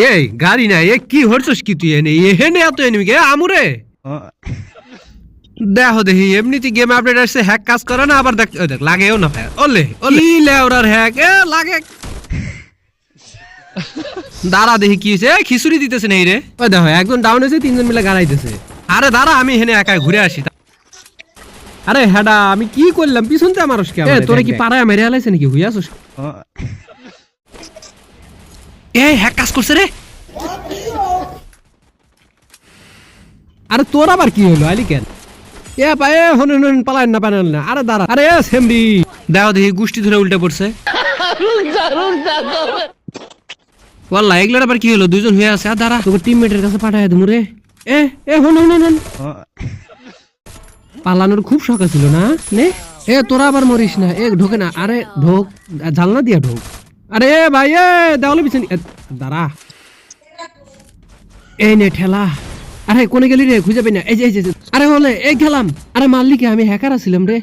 এই গাড়ি না এ কি হরছস কি তুই এনে এহেনে এত এনিমি গে আমুরে দেখো দেখি এমনিতে গেম আপডেট আসছে হ্যাক কাজ করে না আবার দেখ দেখ লাগেও না ওলে ওলে কি লেওরার হ্যাক এ লাগে দাঁড়া দেখি কি হয়েছে খিচুড়ি দিতেছে না এই রে ওই দেখো একজন ডাউন হয়েছে তিনজন মিলে গাড়াইতেছে আরে দাঁড়া আমি এখানে একা ঘুরে আসি আরে হেডা আমি কি করলাম পিছনতে আমার তোরে কি পাড়ায় মেরে হালাইছে নাকি হুইয়াছস এই হ্যাক কাজ করছে রে আরে তোর আবার কি হলো আলি কেন এ ভাই হন হন পালায় না পালায় না আরে দাঁড়া আরে সেমডি দাও দেখি গুষ্টি ধরে উল্টে পড়ছে ওয়াল্লাহ এগুলোর আবার কি হলো দুইজন হয়ে আছে আর দাঁড়া তোকে টিমমেটের কাছে পাঠায় দেবো রে এ হন হন হন পালানোর খুব শখ ছিল না নে এ তোরা আবার মরিস না এ ঢোকে না আরে ঢোক জানলা দিয়া ঢোক আরে ভাই এ দেওয়ালে পিছনে দাঁড়া এই নে ঠেলা আরে কোনে গেলি রে খুঁজে পাই না এই যে আরে হলে এই গেলাম আরে মারলি কি আমি হ্যাকার আছিলাম রে